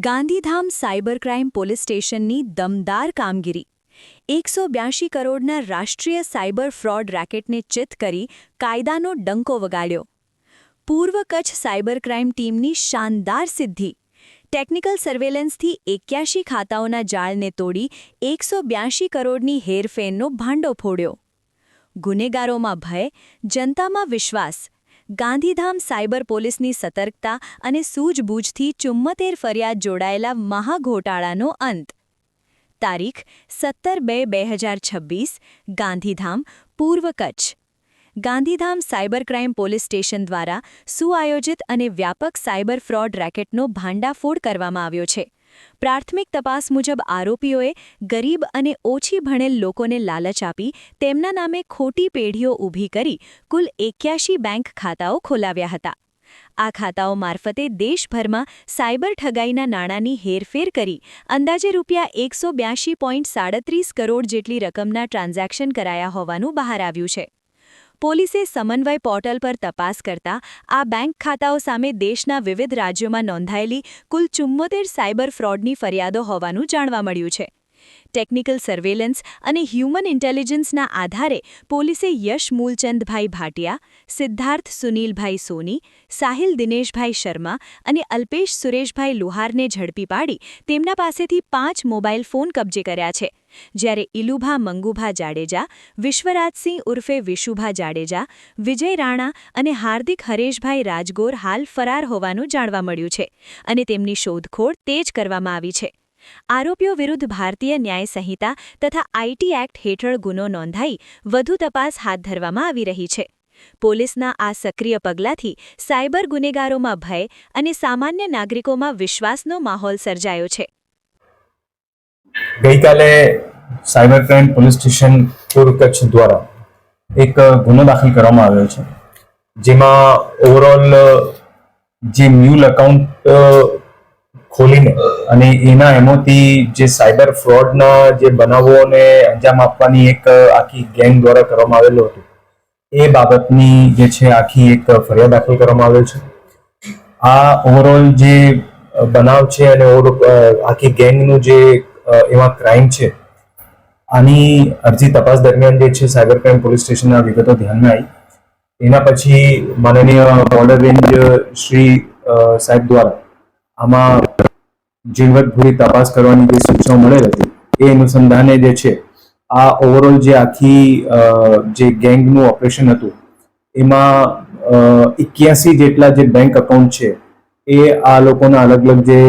Gandhidham cyber crime police સ્ટેશનની દમદાર કામગીરી 182 કરોડના રાષ્ટ્રીય સાયબર ફ્રોડ રેકેટને ચિત કરી કાયદાનો ડંકો વગાડ્યો. પૂર્વ કચ્છ સાયબર ક્રાઇમ ટીમની શાનદાર સિદ્ધિ. ટેકનિકલ સર્વેલન્સથી 81 ખાતાઓના જાળને તોડી 182 કરોડની હેરફેરનો ભાંડો ફોડ્યો. ગુનેગારોમાં ભય, જનતામાં વિશ્વાસ. ગાંધીધામ સાયબર પોલીસની સતર્કતા અને સૂઝબૂઝથી 74 ફરિયાદ જોડાયેલા મહાઘોટાળાનો અંત. તારીખ 17/2/2026 ગાંધીધામ, પૂર્વ Kutch. Gandhidham cyber crime police station દ્વારા સુઆયોજિત અને વ્યાપક સાયબર ફ્રોડ રેકેટનો ભાંડાફોડ કરવામાં આવ્યો છે. પ્રાથમિક તપાસ મુજબ આરોપીઓએ ગરીબ અને ઓછી ભણેલ લોકોને લાલચ આપી તેમના નામે ખોટી પેઢીઓ ઊભી કરી કુલ 81 બેંક ખાતાઓ ખોલાવ્યા હતા. આ ખાતાઓ મારફતે દેશભરમાં સાયબર ઠગાઈના નાણાંની હેરફેર કરી અંદાજે ₹182.37 કરોડ જેટલી રકમના ટ્રાન્ઝેક્શન કરાયા હોવાનું બહાર આવ્યું છે. પોલીસે સમન્વય પોર્ટલ પર તપાસ કરતા આ બેંક ખાતાઓ સામે દેશના વિવિધ રાજ્યોમાં નોંધાયેલી કુલ 74 સાયબર ફ્રોડની ફરિયાદો હોવાનું જાણવા મળ્યું છે. ટેકનિકલ સર્વેલન્સ અને હ્યુમન ઇન્ટેલિજન્સના આધારે પોલીસે યશ મૂલચંદભાઈ ભાટિયા, સિદ્ધાર્થ સુનીલભાઈ સોની, સાહિલ દિનેશભાઈ શર્મા અને અલ્પેશ સુરેશભાઈ લુહારને ઝડપી પાડી તેમના પાસેથી 5 મોબાઈલ ફોન કબજે કર્યા છે. જ્યારે ઇલુભા મંગુભા જાડેજા, વિશ્વરાજસિંહ ઉર્ફે વિશુભા જાડેજા, વિજય રાણા અને હાર્દિક હરેશભાઈ રાજગોર હાલ ફરાર હોવાનું જાણવા મળ્યું છે અને તેમની શોધખોળ તેજ કરવામાં આવી છે. આરોપીઓ વિરુદ્ધ ભારતીય ન્યાય સંહિતા તથા આઈટી એક્ટ હેઠળ ગુનો નોંધાઈ વધુ તપાસ હાથ ધરવામાં આવી રહી છે. પોલીસના આ સક્રિય પગલાંથી સાયબર ગુનેગારોમાં ભય અને સામાન્ય નાગરિકોમાં વિશ્વાસનો માહોલ સર્જાયો છે. ગઈકાલે સાયબર ક્રાઇમ પોલીસ સ્ટેશન પૂર્વ કચ્છ દ્વારા એક ગુનો દાખલ કરવામાં આવ્યો છે, જેમાં ઓવરઓલ જે મ્યુલ એકાઉન્ટ ખોલીને અને એના એમાંથી જે સાયબર ફ્રોડના જે બનાવોને અંજામ આપવાની એક આખી ગેંગ દ્વારા કરવામાં આવેલું હતું, એ બાબતની જે છે આખી એક ફરિયાદ દાખલ કરવામાં આવેલ છે. આ ઓવરઓલ જે બનાવ છે અને આખી ગેંગનું જે એવા ક્રાઇમ છે, આની અરજી તપાસ દરમિયાન જે છે સાયબર ક્રાઇમ પોલીસ સ્ટેશનના વિગતો ધ્યાનમાં આવી. એના પછી માનનીય બોર્ડર રેન્જ શ્રી સાહેબ દ્વારા આમાં ઝીણવટભરી તપાસ કરવાની જે સૂચનાઓ મળેલ હતી, એ અનુસંધાને જે છે આ ઓવરઓલ જે આખી જે ગેંગનું ઓપરેશન હતું, એમાં 81 જેટલા જે બેંક એકાઉન્ટ છે એ આ લોકોના અલગ અલગ જે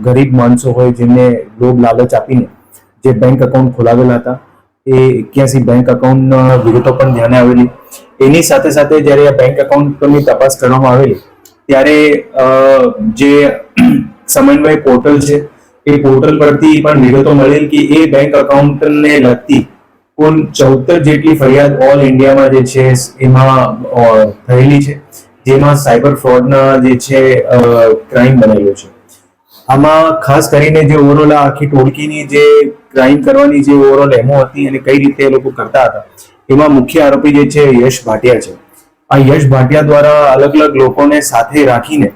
ગરીબ માણસો હોય જેમને લોભ લાલચ આપીને જે બેંક એકાઉન્ટ ખોલાવેલા હતા, એ 81 બેંક એકાઉન્ટના વિગતો પણ ધ્યાને આવેલી. એની સાથે સાથે જ્યારે આ બેંક એકાઉન્ટની તપાસ કરવામાં આવેલી ત્યારે જે સમન્વય પોર્ટલ છે એ પોર્ટલ પરથી પણ વિગતો મળેલ કે એ બેંક એકાઉન્ટને લગતી કુલ 14 જેટલી ફરિયાદ ઓલ ઇન્ડિયામાં જે છે એમાં થયેલી છે, જેમાં સાયબર ફ્રોડના જે છે ક્રાઇમ બનેલો છે. આમાં ખાસ કરીને જે ઓવરઓલ આખી ટોળકીની જે ક્રાઇમ કરવાની જે ઓવરઓલ એમો હતી અને કઈ રીતે એ લોકો કરતા હતા, એમાં મુખ્ય આરોપી જે છે યશ ભાટિયા છે. આ યશ ભાટિયા દ્વારા અલગ અલગ લોકોને સાથે રાખીને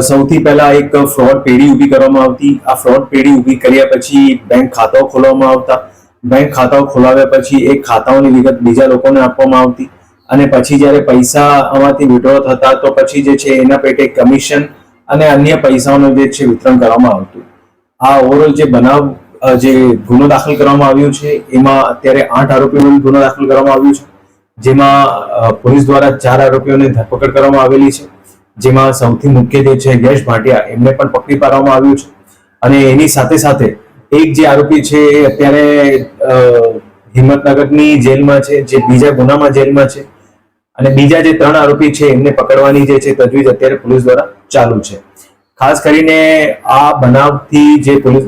સૌથી પહેલા એક ફ્રોડ પેઢી ઊભી કરવામાં આવતી. આ ફ્રોડ પેઢી ઊભી કર્યા પછી બેંક ખાતાઓ ખોલવામાં આવતા. બેંક ખાતાઓ ખોલાવ્યા પછી એ ખાતાઓની વિગત બીજા લોકોને આપવામાં આવતી અને પછી જ્યારે પૈસા આમાંથી વિડ્રો થતા તો પછી જે છે એના પેટે કમિશન અને અન્ય પૈસાઓનું જે છે વિતરણ કરવામાં આવતું. આ ઓવરઓલ જે બનાવ જે ગુનો દાખલ કરવામાં આવ્યો છે, એમાં અત્યારે 8 આરોપીઓનો ગુનો દાખલ કરવામાં આવ્યો છે, જેમાં પોલીસ દ્વારા 4 આરોપીઓને ધરપકડ કરવામાં આવેલી છે, જેમાં સૌથી મુખ્ય જે છે યશ ભાટિયા, એમને પણ પકડી પાડવામાં આવ્યું છે. અને એની સાથે સાથે એક જે આરોપી છે એ અત્યારે હિંમતનગરની જેલમાં છે, જે બીજા ગુનામાં જેલમાં છે, અને બીજા જે 3 આરોપી છે એમને પકડવાની જે છે તજવીજ અત્યારે પોલીસ દ્વારા ચાલુ છે. ખાસ કરીને આ બનાવથી જે પોલીસ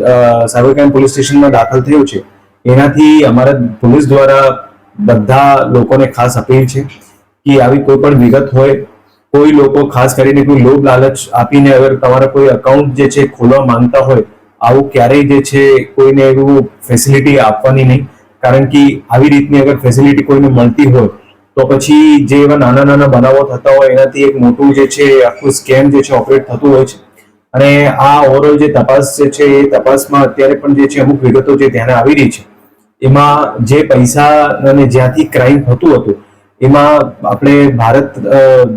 સાયબર ક્રાઇમ પોલીસ સ્ટેશનમાં દાખલ થયો છે, એનાથી અમારા પોલીસ દ્વારા બધા લોકોને ખાસ અપીલ છે કે આવી કોઈ પણ વિગત હોય, કોઈ લોકો ખાસ કરીને કોઈ લોભ લાલચ આપીને અગર તમારા કોઈ એકાઉન્ટ જે છે ખોલવા માંગતા હોય, આવું ક્યારેય જે છે કોઈને એવું ફેસિલિટી આપવાની નહીં. કારણ કે આવી રીતની અગર ફેસિલિટી કોઈને મળતી હોય તો પછી જે એવા નાના નાના બનાવો થતા હોય એનાથી એક મોટું જે છે આખું સ્કેમ જે છે ઓપરેટ થતું હોય છે. અને આ ઓવરઓલ જે તપાસ જે છે એ તપાસમાં અત્યારે પણ જે છે અમુક વિગતો જે ધ્યાને આવી રહી છે, એમાં જે પૈસા અને જ્યાંથી ક્રાઇમ થતું હતું એમાં આપણે ભારત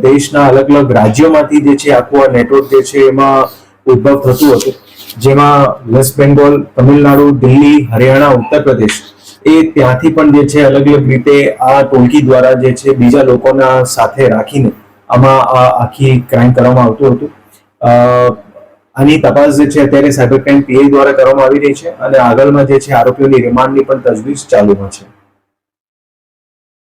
દેશના અલગ અલગ રાજ્યોમાંથી જે છે આખું આ નેટવર્ક જે છે એમાં ઉદ્ભવ થતું હતું, જેમાં વેસ્ટ બેંગોલ, તમિલનાડુ, દિલ્હી, હરિયાણા, ઉત્તર પ્રદેશ એ ત્યાંથી પણ જે છે અલગ અલગ રીતે આ ટોળકી દ્વારા જે છે બીજા લોકોના સાથે રાખીને આમાં આ આખી ક્રાઇમ કરવામાં આવતું હતું. આની તપાસ જે છે અત્યારે સાયબર ક્રાઇમ પીઆઈ દ્વારા કરવામાં આવી રહી છે અને આગળમાં જે છે આરોપીઓની રિમાન્ડની પણ તજવીજ ચાલુમાં છે.